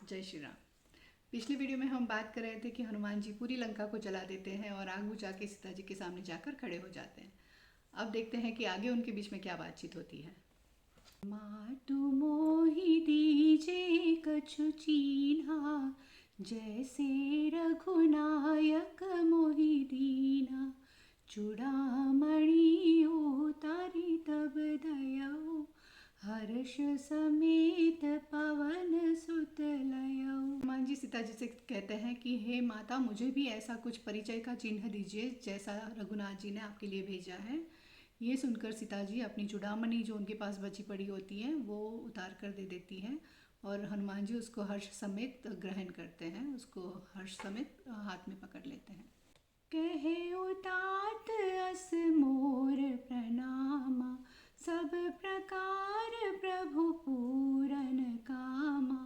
जय श्री राम। पिछले वीडियो में हम बात कर रहे थे कि हनुमान जी पूरी लंका को जला देते हैं और आग बुझा के सीता जी के सामने जाकर खड़े हो जाते हैं। अब देखते हैं कि आगे उनके बीच में क्या बातचीत होती है। मातु मोहि दीजे कछु चीन्हा, जैसे रघुनायक मोहि दीना। चूड़ामणि उतारी तब दयौ, हर्ष समेत पवन सुत लयौ। हनुमान जी सीता जी से कहते हैं कि हे माता, मुझे भी ऐसा कुछ परिचय का चिन्ह दीजिए जैसा रघुनाथ जी ने आपके लिए भेजा है। ये सुनकर सीता जी अपनी चूड़ामणि जो उनके पास बची पड़ी होती है वो उतार कर दे देती हैं और हनुमान जी उसको हर्ष समेत ग्रहण करते हैं, उसको हर्ष समेत हाथ में पकड़ लेते हैं। कहे उतात अस मोर प्रणामा, सब प्रकार प्रभु पूरन कामा।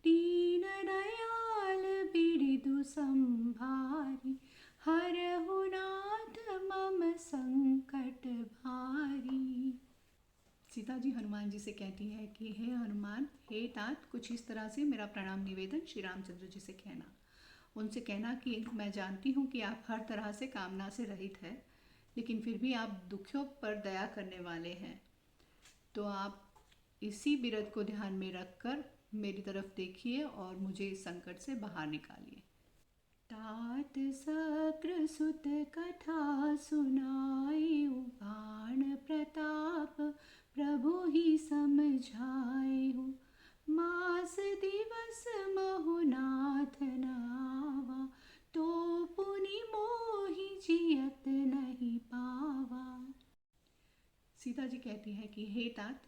दीन दयाल बिरदु संभारी, हरहु नाथ मम संकट भारी। सीता जी हनुमान जी से कहती है कि हे हनुमान, हे तात, कुछ इस तरह से मेरा प्रणाम निवेदन श्री रामचंद्र जी से कहना। उनसे कहना कि मैं जानती हूँ कि आप हर तरह से कामना से रहित हैं, लेकिन फिर भी आप दुखियों पर दया करने वाले हैं। तो आप इसी बिरद को ध्यान में रखकर मेरी तरफ देखिए और मुझे इस संकट से बाहर निकालिए। तात सक्र सुत कथा सुनाए, बाण प्रताप प्रभु ही समझाए। मास दिवस महुनाथ नावा, तो पुनि मोहि जियत नहीं पावा। सीता जी कहती हैं कि हे तात,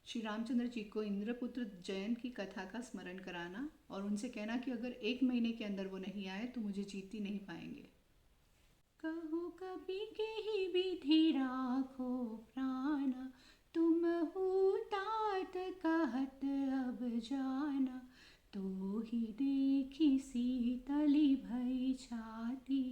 श्री रामचंद्र जी को इंद्रपुत्र जयन की कथा का स्मरण कराना और उनसे कहना कि अगर 1 महीने के अंदर वो नहीं आए तो मुझे जीत ही नहीं पाएंगे। कहो कभी के ही विधि राखो प्राणा, तुम हो तात कहत अब जाना। तो ही देखी सीतली भई छाती,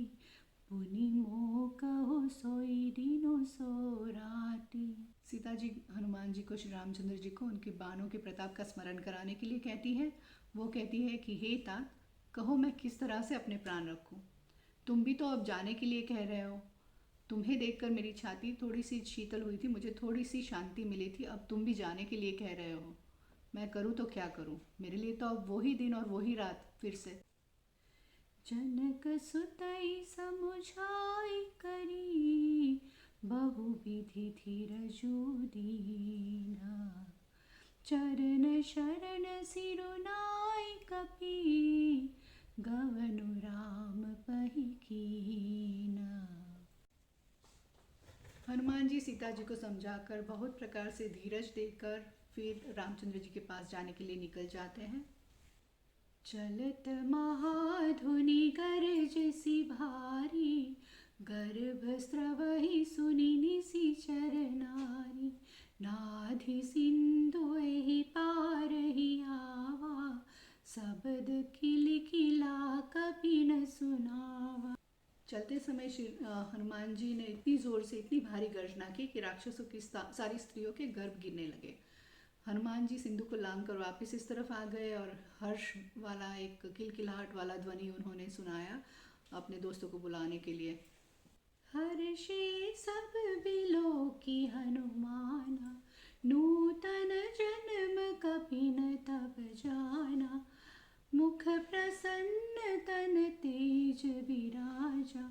पुनि मोह कहो सोई दिनो सो राती। सीता जी हनुमान जी को, श्री रामचंद्र जी को उनके बाणों के प्रताप का स्मरण कराने के लिए कहती है। वो कहती है कि हे तात, कहो मैं किस तरह से अपने प्राण रखूं। तुम भी तो अब जाने के लिए कह रहे हो। तुम्हें देखकर मेरी छाती थोड़ी सी शीतल हुई थी, मुझे थोड़ी सी शांति मिली थी। अब तुम भी जाने के लिए कह रहे हो। मैं करूँ तो क्या करूँ? मेरे लिए तो अब वही दिन और वही रात फिर से। जनक सुतई समुझाई करी, बहु विधि धीरजु दीना। चरण शरण सिरुनाई कपि, गवनु राम पही कीना। हनुमान जी सीता जी को समझाकर बहुत प्रकार से धीरज देकर फिर रामचंद्र जी के पास जाने के लिए निकल जाते हैं। चलत महाधुनि गरजसी भारी, गर्भ स्रवहि सुनि निशिचर नारी। नाधि सिंधु एहि पारहि आवा, शब्द किलकिला कपि न सुनावा। चलते समय श्री हनुमान जी ने इतनी जोर से इतनी भारी गर्जना की कि राक्षसों की सारी स्त्रियों के गर्भ गिरने लगे। हनुमान जी सिंधु को लांग कर वापस इस तरफ आ गए और हर्ष वाला एक किलकिलाहट वाला ध्वनि उन्होंने सुनाया अपने दोस्तों को बुलाने के लिए। हर्षे सब बिलो की हनुमाना, नूतन जन्म कपिन तब जाना। मुख प्रसन्न तन तेज विराजा,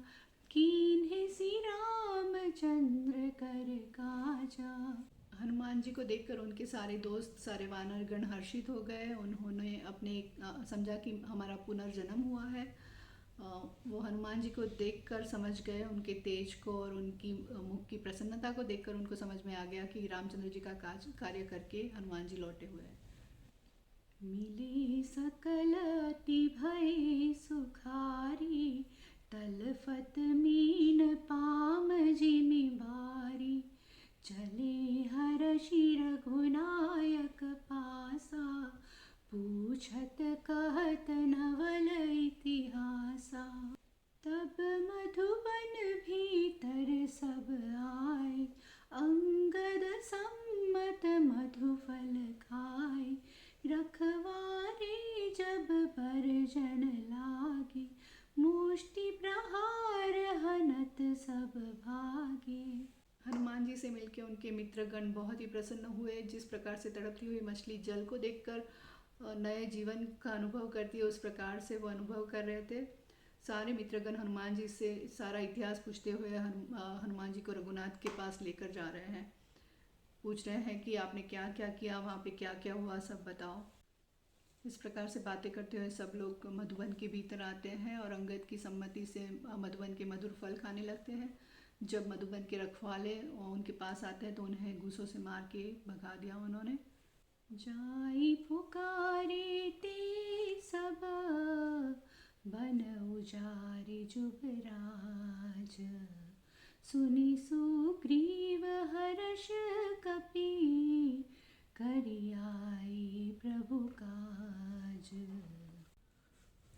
कीन्हे सी रामचंद्र कर काजा। हनुमान जी को देखकर उनके सारे दोस्त, सारे वानर गण हर्षित हो गए। उन्होंने अपने समझा कि हमारा पुनर्जन्म हुआ है। वो हनुमान जी को देखकर समझ गए, उनके तेज को और उनकी मुख की प्रसन्नता को देखकर उनको समझ में आ गया कि रामचंद्र जी का कार्य करके हनुमान जी लौटे हुए हैं। मिले सकल अति भय सुखारी, तलफत मीन पाम जिमि बारी। चले हर्षि रघुनायक पासा, पूछत कहत नवल इतिहासा। तब मधुबन भीतर सब आए, अंगद सम्मत मधुफल खाए। रखवारे जब जब बरजन लागे, मुष्टि प्रहार हनत सब भागे। हनुमान जी से मिलकर उनके मित्रगण बहुत ही प्रसन्न हुए। जिस प्रकार से तड़पती हुई मछली जल को देखकर नए जीवन का अनुभव करती है, उस प्रकार से वो अनुभव कर रहे थे। सारे मित्रगण हनुमान जी से सारा इतिहास पूछते हुए हनुमान जी को रघुनाथ के पास लेकर जा रहे हैं। पूछ रहे हैं कि आपने क्या क्या किया, वहाँ पे क्या क्या हुआ, सब बताओ। इस प्रकार से बातें करते हुए सब लोग मधुबन के भीतर आते हैं और अंगद की सम्मति से मधुबन के मधुर फल खाने लगते हैं। जब मधुबन के रखवाले उनके पास आते हैं तो उन्हें घूसों से मार के भगा दिया उन्होंने। जाई पुकारे ते सब, बन उजारे जुबराज, सुनि सुग्रीव हर्ष कपि, करियाई प्रभु काज।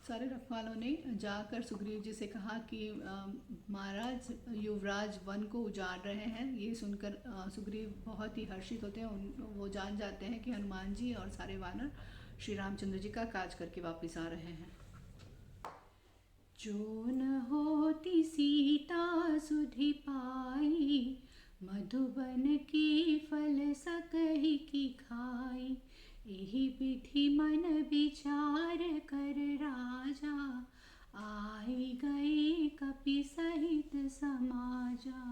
सारे रखवालों ने जाकर सुग्रीव जी से कहा कि महाराज युवराज वन को उजाड़ रहे हैं। ये सुनकर सुग्रीव बहुत ही हर्षित होते हैं। वो जान जाते हैं कि हनुमान जी और सारे वानर श्री रामचंद्र जी का काज करके वापस आ रहे हैं। जो न होती सीता सुधि पाई, मधुबन के फल सकहि की खाई। एहि विधि मन विचार कर राजा, आई गए कपि सहित समाजा।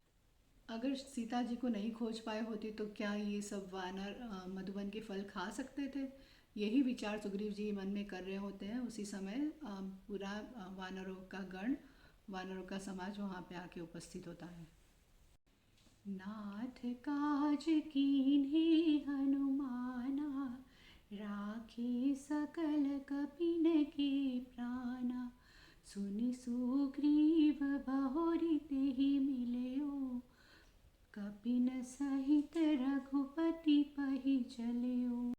अगर सीता जी को नहीं खोज पाए होते तो क्या ये सब वानर मधुबन के फल खा सकते थे? यही विचार सुग्रीव जी मन में कर रहे होते हैं। उसी समय पूरा वानरों का गण, वानरों का समाज वहाँ पे आके उपस्थित होता है। नाथ काज कीन्हे हनुमाना, राखे सकल कपिन के प्राणा। सुनि सुग्रीव बहुरि तेहि मिलयो, कपिन सहित रघुपति पहि चलयो।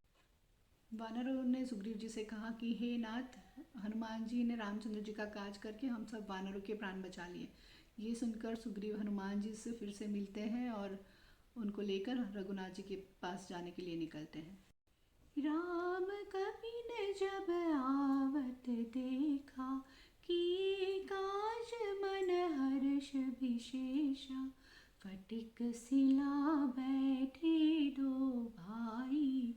वानरों ने सुग्रीव जी से कहा कि हे नाथ, हनुमान जी ने रामचंद्र जी का काज करके हम सब वानरों के प्राण बचा लिए। ये सुनकर सुग्रीव हनुमान जी से फिर से मिलते हैं और उनको लेकर रघुनाथ जी के पास जाने के लिए निकलते हैं। राम कपिन जब आवत देखा, कि काज मन हर्ष विशेषा। फटिक सिला बैठे दो भाई,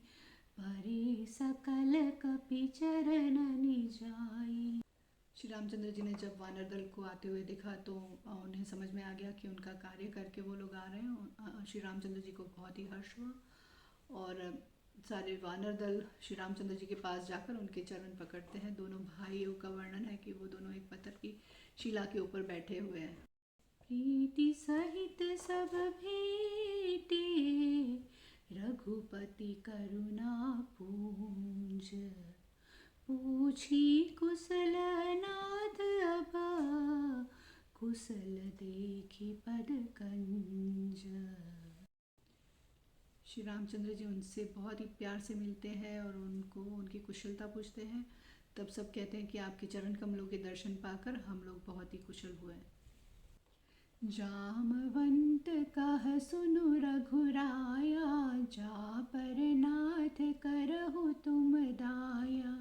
परे सकल कपि चरण निजाई। श्री रामचंद्र जी ने जब वानर दल को आते हुए देखा तो उन्हें समझ में आ गया कि उनका कार्य करके वो लोग आ रहे हैं। श्री रामचंद्र जी को बहुत ही हर्ष हुआ और सारे वानर दल श्री रामचंद्र जी के पास जाकर उनके चरण पकड़ते हैं। दोनों भाइयों का वर्णन है कि वो दोनों एक पत्थर की शिला के ऊपर बैठे हुए हैं। प्रीति सहित सब भेटे, रघुपति करुणा पूंज। पूछी कुशल नाथ अब, कुशल देखी पद कंज। श्री रामचंद्र जी उनसे बहुत ही प्यार से मिलते हैं और उनको उनकी कुशलता पूछते हैं। तब सब कहते हैं कि आपके चरण कमलों के दर्शन पाकर हम लोग बहुत ही कुशल हुए। जामवंत कह सुनु रघुराया, जा पर नाथ करहु तुम दाया।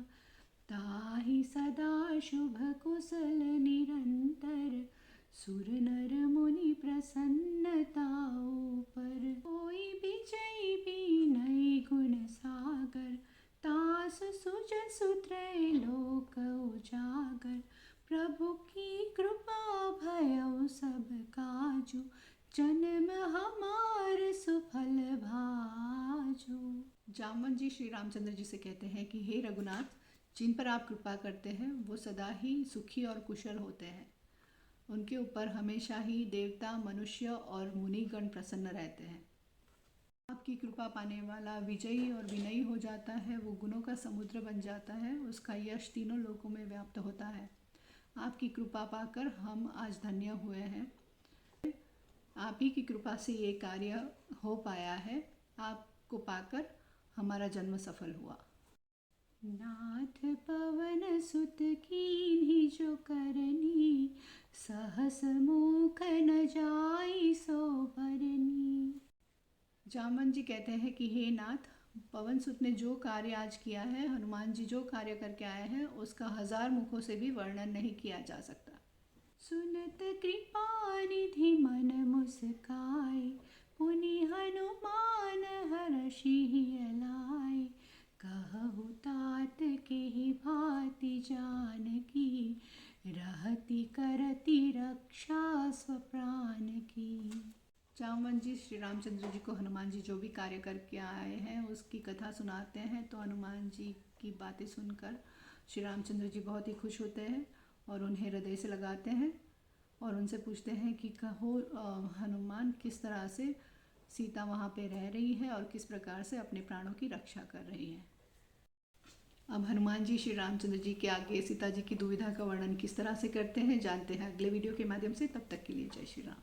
ताहि सदा शुभ कुशल निरंतर, सुर नर मुनि प्रसन्नताओ पर। कोई विजय बिनय गुण सागर, तास सुज सुत्रय लोक उजागर। प्रभु की कृपा भयउ सब काजू, जन्म हमार सुफल भाजो। जामवंत जी श्री रामचंद्र जी से कहते हैं कि हे रघुनाथ, जिन पर आप कृपा करते हैं वो सदा ही सुखी और कुशल होते हैं। उनके ऊपर हमेशा ही देवता, मनुष्य और मुनिगण प्रसन्न रहते हैं। आपकी कृपा पाने वाला विजयी और विनयी हो जाता है, वो गुणों का समुद्र बन जाता है, उसका यश तीनों लोकों में व्याप्त होता है। आपकी कृपा पाकर हम आज धन्य हुए हैं। आप ही की कृपा से ये कार्य हो पाया है। आपको पाकर हमारा जन्म सफल हुआ। नाथ पवन सुत कीन्ही जो करनी, सहस मुख न जाई सो भरनी। जामवंत जी कहते हैं कि हे नाथ, पवन सुत ने जो कार्य आज किया है, हनुमान जी जो कार्य करके आए हैं, उसका 1000 मुखों से भी वर्णन नहीं किया जा सकता। सुनत कृपा निधि मन मुस्काए, पुनि हनुमान हरषि अलाए। कहु तात के ही भांति जानकी, रहति करति रक्षा स्वप्राण की। जामवंत जी श्री रामचंद्र जी को हनुमान जी जो भी कार्य करके आए हैं उसकी कथा सुनाते हैं, तो हनुमान जी की बातें सुनकर श्री रामचंद्र जी बहुत ही खुश होते हैं और उन्हें हृदय से लगाते हैं और उनसे पूछते हैं कि कहो हनुमान, किस तरह से सीता वहाँ पे रह रही है और किस प्रकार से अपने प्राणों की रक्षा कर रही है। अब हनुमान जी श्री रामचंद्र जी के आगे सीता जी की दुविधा का वर्णन किस तरह से करते हैं जानते हैं अगले वीडियो के माध्यम से। तब तक के लिए जय श्री राम।